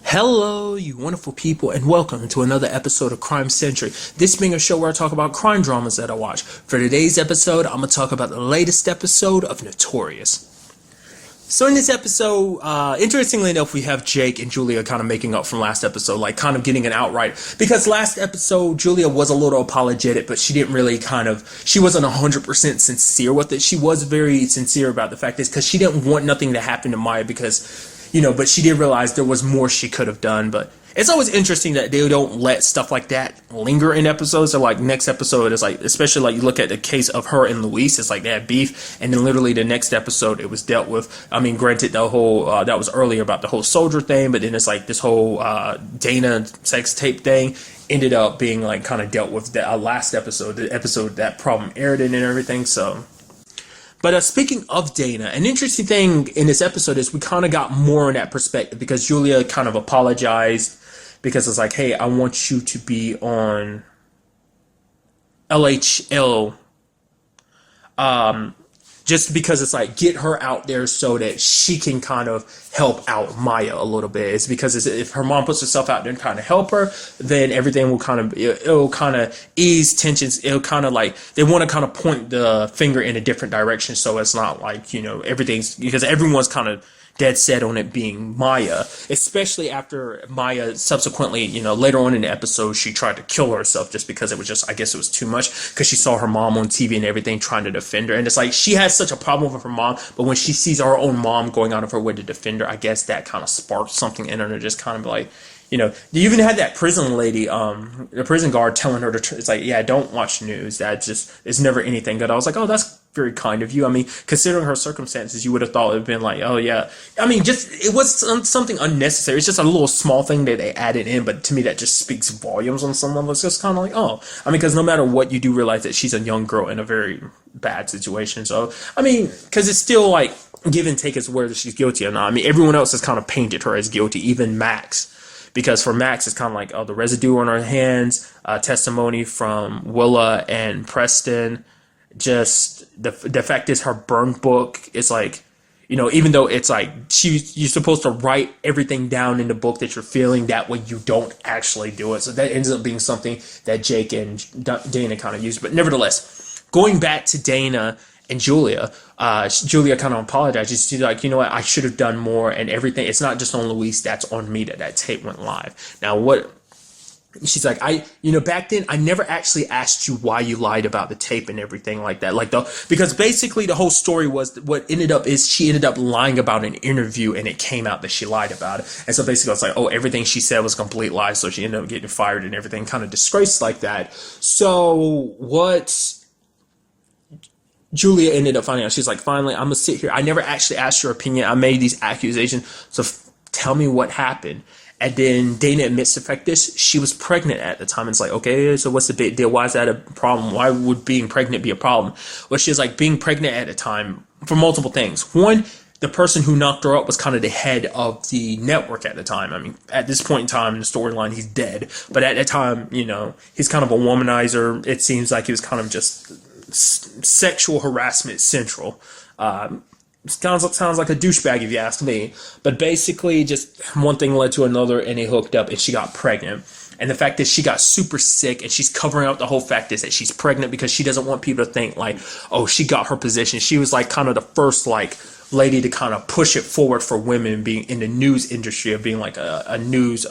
Hello, you wonderful people, and welcome to another episode of Crime Centric. This being a show where I talk about crime dramas that I watch. For today's episode, I'm going to talk about the latest episode of Notorious. So in this episode, interestingly enough, we have Jake and Julia kind of making up from last episode, like kind of getting an outright. Because last episode, Julia was a little apologetic, but she didn't really she wasn't 100% sincere with it. She was very sincere about the fact is because she didn't want nothing to happen to Maya because but she did realize there was more she could have done. But it's always interesting that they don't let stuff like that linger in episodes. So like next episode is like, especially like you look at the case of her and Luis, it's like they had beef. And then literally the next episode it was dealt with. I mean, granted the whole, that was earlier about the whole soldier thing, but then it's like this whole Dana sex tape thing ended up being like kind of dealt with the last episode, the episode that problem aired in and everything. So. But speaking of Dana, an interesting thing in this episode is we kind of got more in that perspective because Julia kind of apologized because it's like, hey, I want you to be on LHL just because it's like get her out there so that she can kind of help out Maya a little bit. It's because if her mom puts herself out there and kind of help her, then everything will kind of, it'll kind of ease tensions. It'll kind of like, they want to kind of point the finger in a different direction. So it's not like, everything's, because everyone's kind of dead set on it being Maya, especially after Maya subsequently, later on in the episode, she tried to kill herself just because it was just, I guess it was too much because she saw her mom on TV and everything trying to defend her. And it's like, she has such a problem with her mom, but when she sees her own mom going out of her way to defend her, I guess that kind of sparked something in her to just kind of like, you even had that prison lady, the prison guard telling her it's like, yeah, don't watch the news. That just is never anything good. I was like, oh, that's very kind of you. I mean, considering her circumstances, you would have thought it would have been like, oh yeah. I mean, it was something unnecessary. It's just a little small thing that they added in, but to me that just speaks volumes on some level. It's just kind of like, oh, I mean, because no matter what, you do realize that she's a young girl in a very bad situation. So, I mean, because it's still like give and take as whether she's guilty or not. I mean, everyone else has kind of painted her as guilty, even Max. Because for Max, it's kind of like, oh, the residue on her hands, testimony from Willa and Preston. Just the fact is her burn book is like, even though it's like you're supposed to write everything down in the book that you're feeling, that way you don't actually do it. So that ends up being something that Jake and Dana kind of used. But nevertheless, going back to Dana and Julia kind of apologized. She's like, you know what, I should have done more and everything. It's not just on Luis, that's on me that tape went live. Now what she's like, back then I never actually asked you why you lied about the tape and everything like that. Because basically the whole story was what ended up is she ended up lying about an interview and it came out that she lied about it. And so basically it's like, oh, everything she said was complete lies. So she ended up getting fired and everything, kind of disgraced like that. So what Julia ended up finding out, she's like, finally, I'm gonna sit here. I never actually asked your opinion. I made these accusations. So tell me what happened. And then Dana admits the fact this, she was pregnant at the time. It's like, okay, so what's the big deal? Why is that a problem? Why would being pregnant be a problem? Well, she's like, being pregnant at the time for multiple things. One, the person who knocked her up was kind of the head of the network at the time. I mean, at this point in time in the storyline, he's dead. But at the time, he's kind of a womanizer. It seems like he was kind of just sexual harassment central. Sounds like a douchebag if you ask me. But basically, just one thing led to another, and they hooked up, and she got pregnant. And the fact is, she got super sick, and she's covering up the whole fact is that she's pregnant because she doesn't want people to think like, oh, she got her position. She was like kind of the first like lady to kind of push it forward for women being in the news industry of being like a news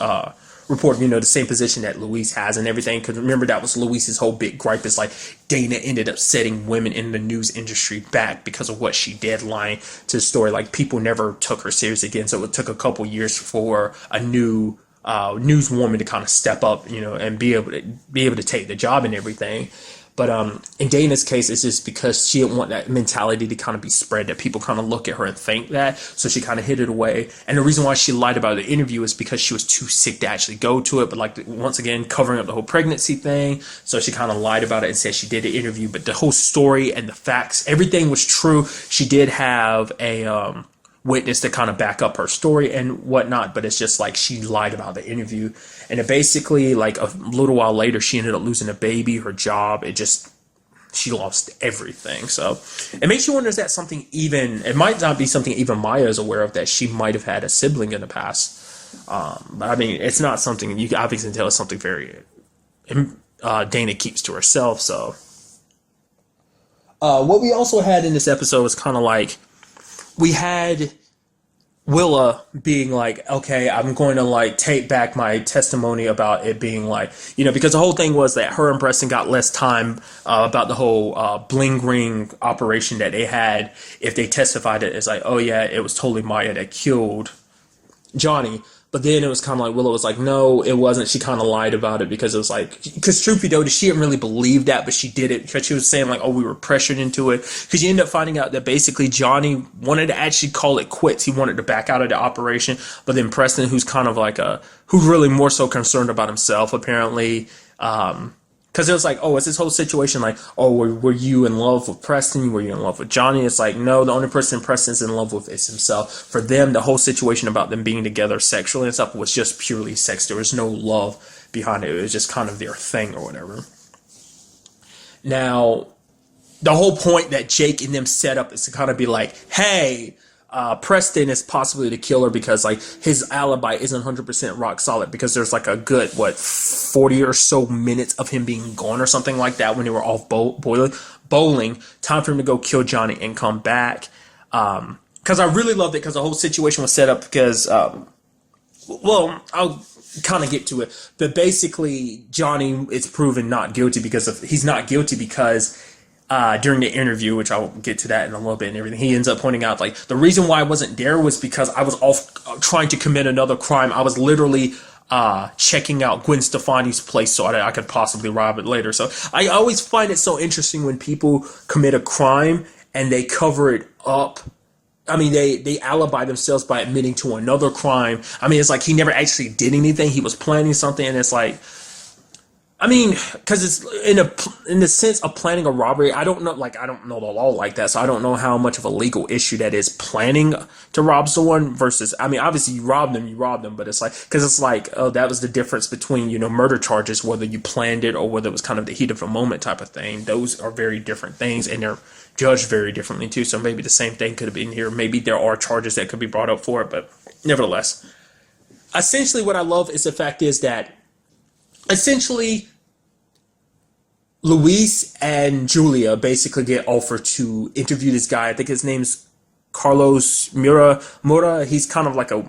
report, the same position that Luis has and everything. Because remember, that was Luis's whole big gripe is like Dana ended up setting women in the news industry back because of what she did, lying to the story. Like people never took her serious again. So it took a couple years for a new newswoman to kind of step up, and be able to take the job and everything. But in Dana's case, it's just because she didn't want that mentality to kind of be spread, that people kind of look at her and think that. So she kind of hid it away. And the reason why she lied about the interview is because she was too sick to actually go to it. But like, once again, covering up the whole pregnancy thing. So she kind of lied about it and said she did the interview. But the whole story and the facts, everything was true. She did have a witness to kind of back up her story and whatnot, but it's just like she lied about the interview. And it basically, like a little while later, she ended up losing a baby, her job. She lost everything. So it makes you wonder, is that something it might not be something even Maya is aware of, that she might have had a sibling in the past. But I mean, it's not something you can obviously tell. It's something very Dana keeps to herself. So, what we also had in this episode was kind of like we had Willa being like, okay, I'm going to like take back my testimony about it being like, because the whole thing was that her and Preston got less time about the whole bling ring operation that they had. If they testified it, it's like, oh yeah, it was totally Maya that killed Johnny. But then it was kind of like Willow was like, no, it wasn't. She kind of lied about it because it was like, because truth be told, she didn't really believe that, but she did it because she was saying like, oh, we were pressured into it. Because you end up finding out that basically Johnny wanted to actually call it quits. He wanted to back out of the operation. But then Preston, who's kind of like who's really more so concerned about himself, apparently, because it was like, oh, it's this whole situation like, oh, were you in love with Preston? Were you in love with Johnny? It's like, no, the only person Preston's in love with is himself. For them, the whole situation about them being together sexually and stuff was just purely sex. There was no love behind it. It was just kind of their thing or whatever. Now, the whole point that Jake and them set up is to kind of be like, hey, Preston is possibly the killer because like his alibi isn't 100% rock solid because there's like a good 40 or so minutes of him being gone or something like that when they were off bowling. Time for him to go kill Johnny and come back. Because I really loved it because the whole situation was set up because I'll kind of get to it, but basically Johnny is proven not guilty he's not guilty because during the interview, which I'll get to that in a little bit and everything, he ends up pointing out like the reason why I wasn't there was because I was off trying to commit another crime. I was literally checking out Gwen Stefani's place so I could possibly rob it later. So I always find it so interesting when people commit a crime and they cover it up. I mean, they alibi themselves by admitting to another crime. I mean, it's like he never actually did anything. He was planning something, and it's like, I mean, because it's in the sense of planning a robbery. I don't know the law like that, so I don't know how much of a legal issue that is planning to rob someone versus. I mean, obviously you rob them, but it's like because it's like, oh, that was the difference between murder charges, whether you planned it or whether it was kind of the heat of a moment type of thing. Those are very different things, and they're judged very differently too. So maybe the same thing could have been here. Maybe there are charges that could be brought up for it, but nevertheless, essentially, what I love is the fact is that essentially Luis and Julia basically get offered to interview this guy. I think his name's Carlos Mura. He's kind of like a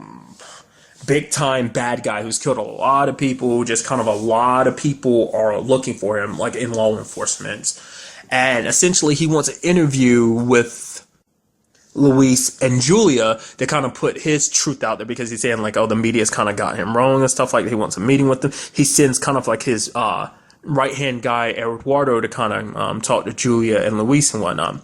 big time bad guy who's killed a lot of people. Just kind of a lot of people are looking for him, like in law enforcement. And essentially he wants an interview with Luis and Julia to kind of put his truth out there because he's saying like, oh, the media's kind of got him wrong and stuff like that. He wants a meeting with them. He sends kind of like his right-hand guy, Eduardo, to kind of talk to Julia and Luis and whatnot.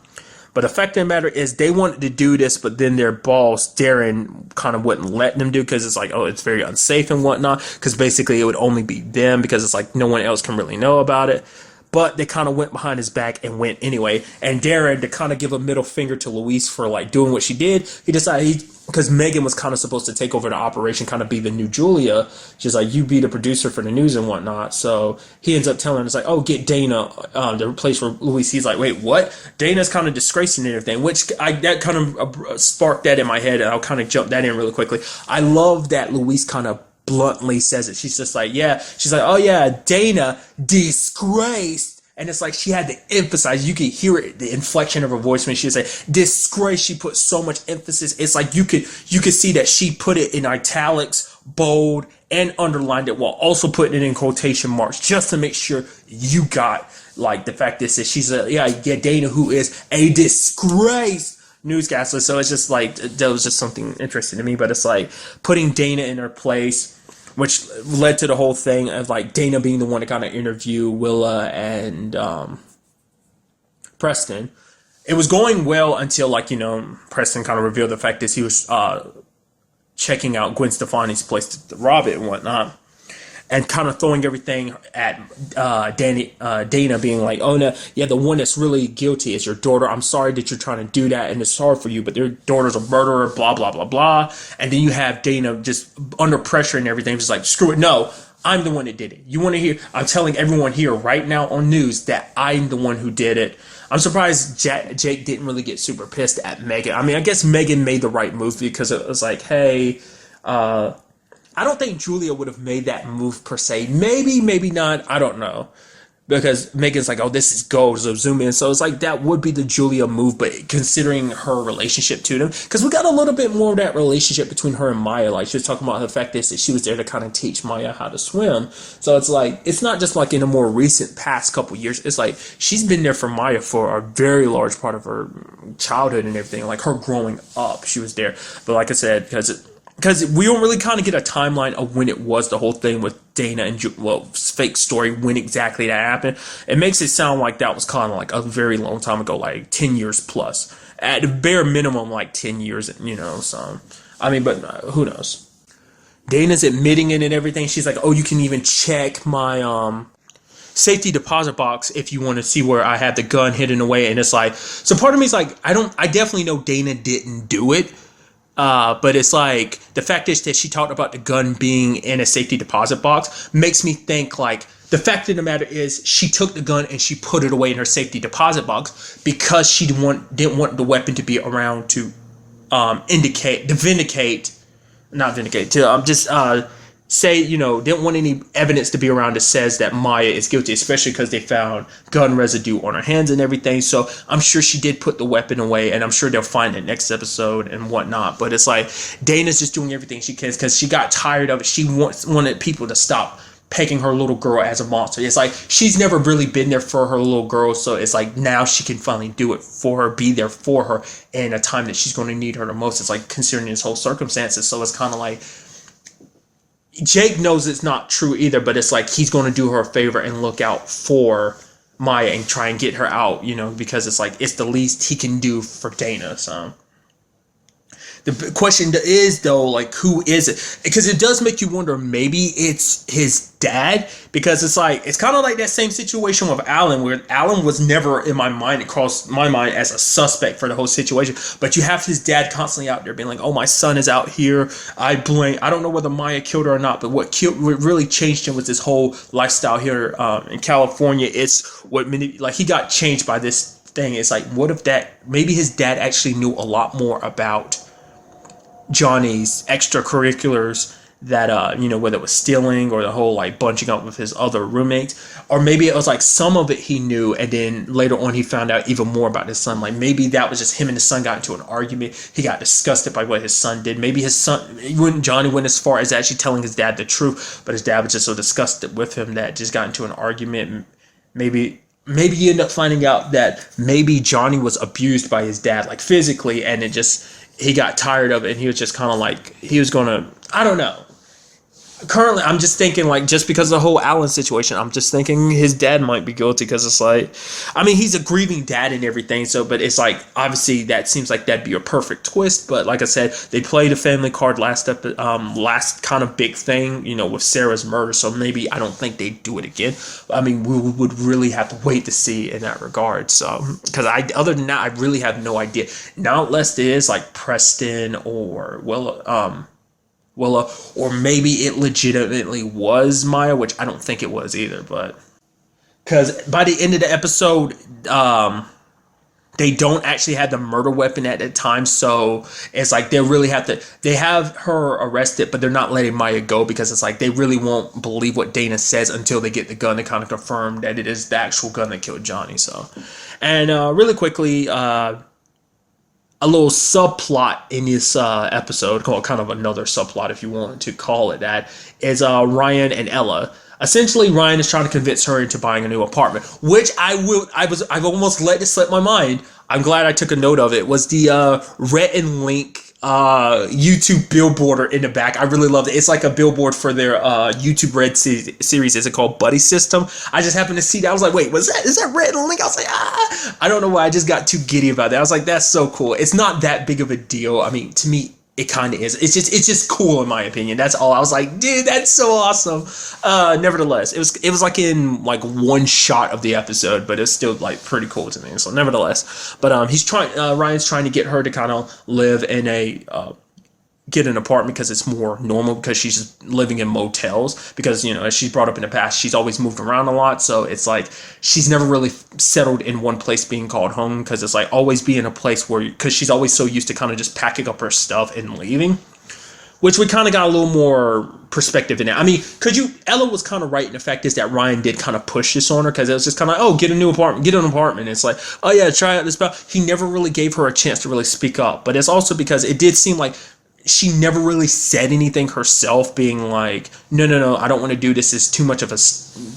But the fact of the matter is they wanted to do this, but then their boss, Darren, kind of wouldn't let them do because it's like, oh, it's very unsafe and whatnot because basically it would only be them because it's like no one else can really know about it. But they kind of went behind his back and went anyway. And Darren, to kind of give a middle finger to Luis for like doing what she did, he decided because Megan was kind of supposed to take over the operation, kind of be the new Julia. She's like, you be the producer for the news and whatnot. So he ends up telling her, it's like, oh, get Dana to replace for Luis. He's like, wait, what? Dana's kind of disgracing everything, which that kind of sparked that in my head, and I'll kind of jump that in really quickly. I love that Luis kind of bluntly says it. She's just like, yeah. She's like, oh yeah, Dana disgraced. And it's like she had to emphasize. You could hear it, the inflection of her voice when she would say disgrace. She put so much emphasis. It's like you could see that she put it in italics, bold, and underlined it while also putting it in quotation marks just to make sure you got like the fact that she's Dana, who is a disgrace newscaster. So it's just like that was just something interesting to me. But it's like putting Dana in her place, which led to the whole thing of like Dana being the one to kind of interview Willa and Preston. It was going well until Preston kind of revealed the fact that he was checking out Gwen Stefani's place to rob it and whatnot. And kind of throwing everything at Dana being like, oh no, yeah, the one that's really guilty is your daughter. I'm sorry that you're trying to do that and it's hard for you, but your daughter's a murderer, blah, blah, blah, blah. And then you have Dana just under pressure and everything, just like, screw it, no, I'm the one that did it. You want to hear, I'm telling everyone here right now on news that I'm the one who did it. I'm surprised Jake didn't really get super pissed at Megan. I mean, I guess Megan made the right move because it was like, hey, I don't think Julia would have made that move per se. Maybe, maybe not. I don't know. Because Megan's like, oh, this is gold, so zoom in. So it's like that would be the Julia move, but considering her relationship to them, because we got a little bit more of that relationship between her and Maya. Like she was talking about the fact that she was there to kind of teach Maya how to swim. So it's like it's not just like in a more recent past couple years. It's like she's been there for Maya for a very large part of her childhood and everything. Like her growing up, she was there. But like I said, because we don't really kind of get a timeline of when it was the whole thing with Dana and fake story, when exactly that happened. It makes it sound like that was kind of like a very long time ago, like 10 years plus, at the bare minimum, like 10 years, so I mean, but who knows. Dana's admitting it and everything. She's like, oh, you can even check my safety deposit box if you want to see where I have the gun hidden away. And it's like, so part of me is like, I definitely know Dana didn't do it. But it's like the fact is that she talked about the gun being in a safety deposit box makes me think like the fact of the matter is she took the gun and she put it away in her safety deposit box because she didn't want the weapon to be around to say, didn't want any evidence to be around that says that Maya is guilty, especially because they found gun residue on her hands and everything. So I'm sure she did put the weapon away, and I'm sure they'll find it next episode and whatnot. But it's like Dana's just doing everything she can because she got tired of it. She wanted people to stop pegging her little girl as a monster. It's like she's never really been there for her little girl, so it's like now she can finally do it for her, be there for her in a time that she's going to need her the most. It's like considering this whole circumstances, so it's kind of like Jake knows it's not true either, but it's like he's going to do her a favor and look out for Maya and try and get her out, because it's like it's the least he can do for Dana. So the question is, though, like, who is it? Because it does make you wonder, maybe it's his dad, because it's like, it's kind of like that same situation with Alan, where Alan was never in my mind, it crossed my mind as a suspect for the whole situation, but you have his dad constantly out there being like, oh, my son is out here, I don't know whether Maya killed her or not, but what really changed him was this whole lifestyle here in California. It's he got changed by this thing. It's like, what if maybe his dad actually knew a lot more about Johnny's extracurriculars that whether it was stealing or the whole like bunching up with his other roommates, or maybe it was like some of it he knew and then later on he found out even more about his son. Like maybe that was just him and his son got into an argument, he got disgusted by what his son did. Maybe Johnny went as far as actually telling his dad the truth, but his dad was just so disgusted with him that just got into an argument. Maybe you end up finding out that maybe Johnny was abused by his dad, like physically, and he got tired of it, and he was just kind of like, he was gonna, I don't know. Currently, I'm just thinking, like, just because of the whole Alan situation, I'm just thinking his dad might be guilty, because it's like, I mean, he's a grieving dad and everything, so, but it's like, obviously, that seems like that'd be a perfect twist, but like I said, they played a family card last kind of big thing, with Sarah's murder, so maybe I don't think they'd do it again. I mean, we would really have to wait to see in that regard, so, because other than that, I really have no idea. Now, unless it is, like, Preston or, or maybe it legitimately was Maya, which I don't think it was either, but because by the end of the episode, they don't actually have the murder weapon at the time, so it's like they have her arrested, but they're not letting Maya go, because it's like they really won't believe what Dana says until they get the gun to kind of confirm that it is the actual gun that killed Johnny. So, and really quickly, a little subplot in this episode, called kind of another subplot if you want to call it that, is Ryan and Ella. Essentially, Ryan is trying to convince her into buying a new apartment, which I've almost let it slip my mind. I'm glad I took a note of it. Was the Rhett and Link YouTube billboard in the back. I really loved it. It's like a billboard for their YouTube Red series. Is it called Buddy System? I just happened to see that. I was like, wait, is that Rhett and Link? I was like, I don't know why I just got too giddy about that. I was like, that's so cool. It's not that big of a deal. I mean, to me, it kind of is. It's just cool in my opinion. That's all. I was like, dude, that's so awesome. Nevertheless, it was like in like one shot of the episode, but it's still like pretty cool to me. So nevertheless, but Ryan's trying to get her to kind of live in get an apartment, because it's more normal, because she's living in motels, because as she's brought up in the past, she's always moved around a lot, so it's like she's never really settled in one place being called home, because it's like always be in a place because she's always so used to kind of just packing up her stuff and leaving. which we kind of got a little more perspective in it. I mean, Ella was kind of right in the fact is that Ryan did kind of push this on her, because it was just kind of like, oh, get an apartment. It's like, oh yeah, try out this spell. He never really gave her a chance to really speak up, but it's also because it did seem like she never really said anything herself, being like, no, I don't want to do this. It's too much of a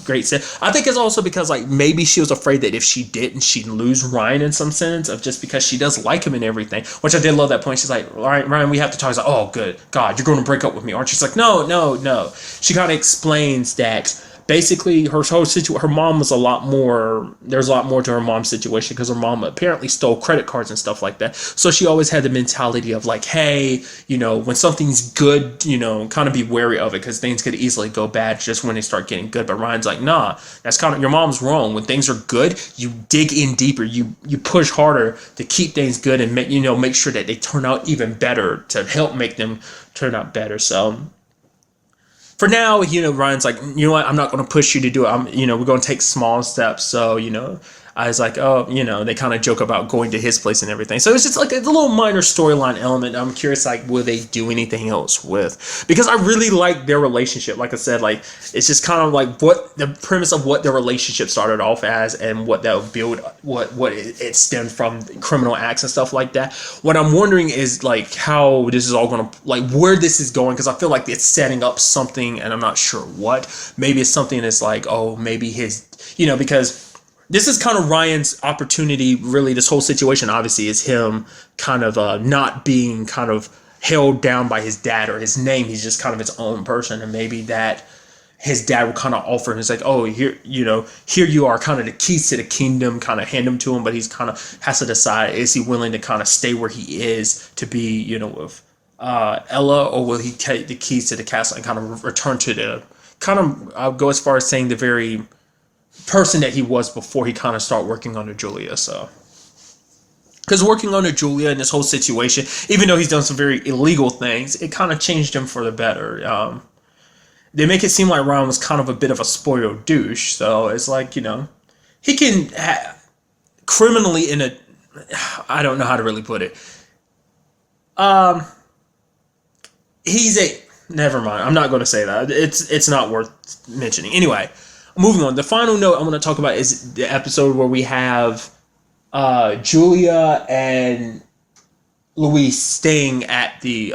great set. I think it's also because like maybe she was afraid that if she didn't, she'd lose Ryan in some sense, of just because she does like him and everything, which I did love that point. She's like, Ryan, we have to talk. He's like, oh, good God, you're going to break up with me, aren't you? She's like, no. She kind of explains that basically her mom was there's a lot more to her mom's situation, because her mom apparently stole credit cards and stuff like that. So she always had the mentality of like, hey, when something's good, kind of be wary of it, because things could easily go bad just when they start getting good. But Ryan's like, nah, that's kind of, your mom's wrong. When things are good, you dig in deeper, you push harder to keep things good and make sure that they turn out even better, to help make them turn out better. So for now, Ryan's like, you know what, I'm not going to push you to do it. We're going to take small steps. So, I was like, oh, they kind of joke about going to his place and everything. So it's just like a little minor storyline element. I'm curious, like, will they do anything else with? Because I really like their relationship. Like I said, like, it's just kind of like what the premise of what their relationship started off as, and what that would build, what it stemmed from, criminal acts and stuff like that. What I'm wondering is like how this is all going to, like, where this is going, because I feel like it's setting up something, and I'm not sure what. Maybe it's something that's like, oh, maybe his, because this is kind of Ryan's opportunity, really. This whole situation, obviously, is him kind of not being kind of held down by his dad or his name. He's just kind of his own person. And maybe that his dad will kind of offer him. It's like, oh, here you are, kind of the keys to the kingdom, kind of hand them to him. But he's kind of has to decide, is he willing to kind of stay where he is to be, with Ella, or will he take the keys to the castle and kind of return to the, kind of, I'll go as far as saying the very person that he was before he kind of started working under Julia. So, because working under Julia in this whole situation, even though he's done some very illegal things, it kind of changed him for the better. They make it seem like Ryan was kind of a bit of a spoiled douche. So it's like, he can criminally I don't know how to really put it. Never mind. I'm not going to say that. It's not worth mentioning. Anyway, moving on. The final note I want to talk about is the episode where we have Julia and Luis staying at the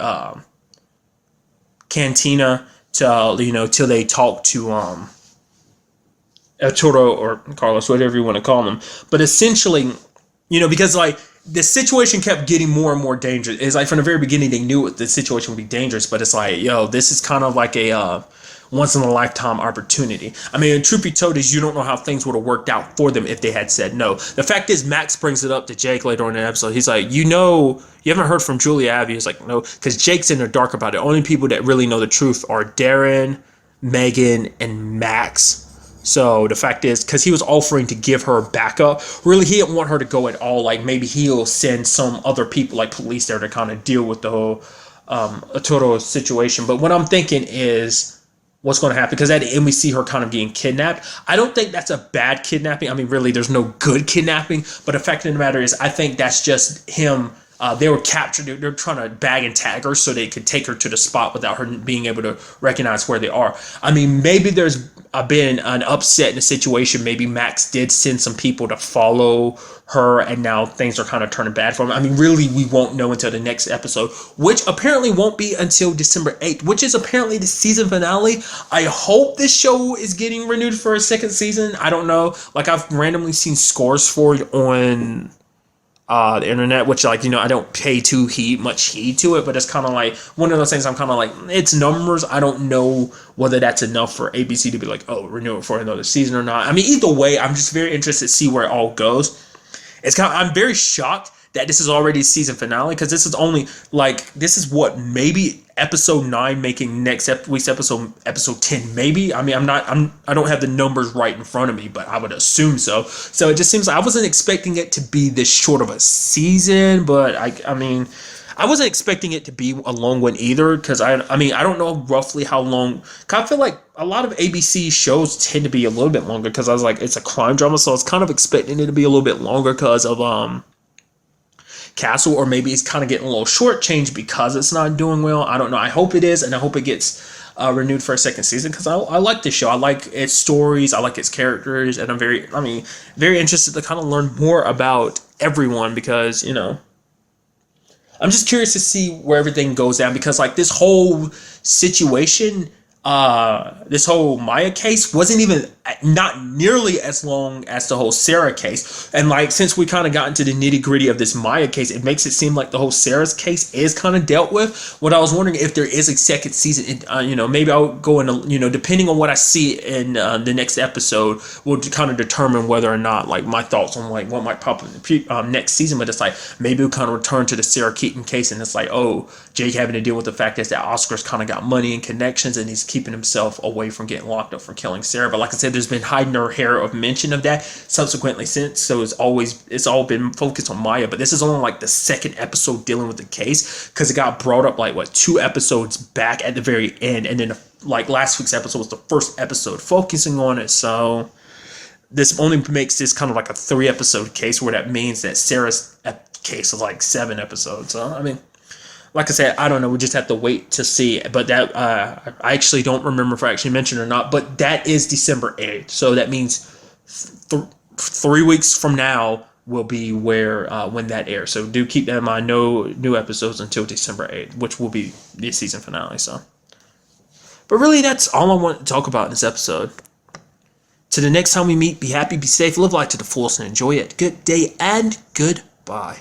cantina till they talk to Arturo or Carlos, whatever you want to call them. But essentially, because like the situation kept getting more and more dangerous. It's like from the very beginning they knew the situation would be dangerous, but it's like, this is kind of like a once in a lifetime opportunity. I mean, truth be told, is you don't know how things would have worked out for them if they had said no. The fact is, Max brings it up to Jake later on in the episode. He's like, you haven't heard from Julia, have you? He's like, no, because Jake's in the dark about it. Only people that really know the truth are Darren, Megan, and Max. So the fact is, because he was offering to give her backup, really he didn't want her to go at all. Like maybe he'll send some other people, like police, there to kind of deal with the whole Arturo situation. But what I'm thinking is, what's going to happen, because at the end we see her kind of getting kidnapped. I don't think that's a bad kidnapping. I mean, really, there's no good kidnapping, but the fact of the matter is, I think that's just him. They were captured. They're trying to bag and tag her so they could take her to the spot without her being able to recognize where they are. I mean, maybe there's been an upset in the situation. Maybe Max did send some people to follow her, and now things are kind of turning bad for him. I mean, really, we won't know until the next episode, which apparently won't be until December 8th, which is apparently the season finale. I hope this show is getting renewed for a second season. I don't know. Like, I've randomly seen scores for it on the internet, which, like, I don't pay much heed to it, but it's kind of like one of those things. I'm kind of like, it's numbers. I don't know whether that's enough for ABC to be like, oh, renew it for another season or not. I mean, either way, I'm just very interested to see where it all goes. I'm very shocked that this is already season finale, because this is only like, this is what, maybe episode 9 making next week's episode 10, maybe. I mean, I don't have the numbers right in front of me, but I would assume so. So it just seems like I wasn't expecting it to be this short of a season, but I mean, I wasn't expecting it to be a long one either, because I mean, I don't know roughly how long. I feel like a lot of ABC shows tend to be a little bit longer, because I was like, it's a crime drama, so I was kind of expecting it to be a little bit longer because of castle, or maybe it's kind of getting a little shortchanged because it's not doing well. I don't know. I hope it is, and I hope it gets renewed for a second season, because I like this show. I like its stories. I like its characters, and I'm very interested to kind of learn more about everyone, because, you know, I'm just curious to see where everything goes down, because like this whole situation, this whole Maya case wasn't even not nearly as long as the whole Sarah case. And like, since we kind of got into the nitty gritty of this Maya case, it makes it seem like the whole Sarah's case is kind of dealt with. What I was wondering, if there is a second season, you know, maybe I'll go into, you know, depending on what I see in the next episode, will kind of determine whether or not, like, my thoughts on like what might pop in the next season. But it's like, maybe we'll kind of return to the Sarah Keaton case, and it's like, oh, Jake having to deal with the fact that Oscar's kind of got money and connections, and he's keeping himself away from getting locked up for killing Sarah. But like I said, there's been hide nor hair of mention of that subsequently since, so it's all been focused on Maya. But this is only like the second episode dealing with the case, because it got brought up like, what, 2 episodes back at the very end, and then like last week's episode was the first episode focusing on it. So this only makes this kind of like a 3-episode case, where that means that Sarah's case is like 7 episodes. So I mean, like I said, I don't know. We just have to wait to see. But that I actually don't remember if I actually mentioned it or not. But that is December 8th. So that means 3 weeks from now will be when that airs. So do keep that in mind. No new episodes until December 8th, which will be the season finale. So, but really, that's all I want to talk about in this episode. To the next time we meet, be happy, be safe, live life to the fullest, and enjoy it. Good day and goodbye.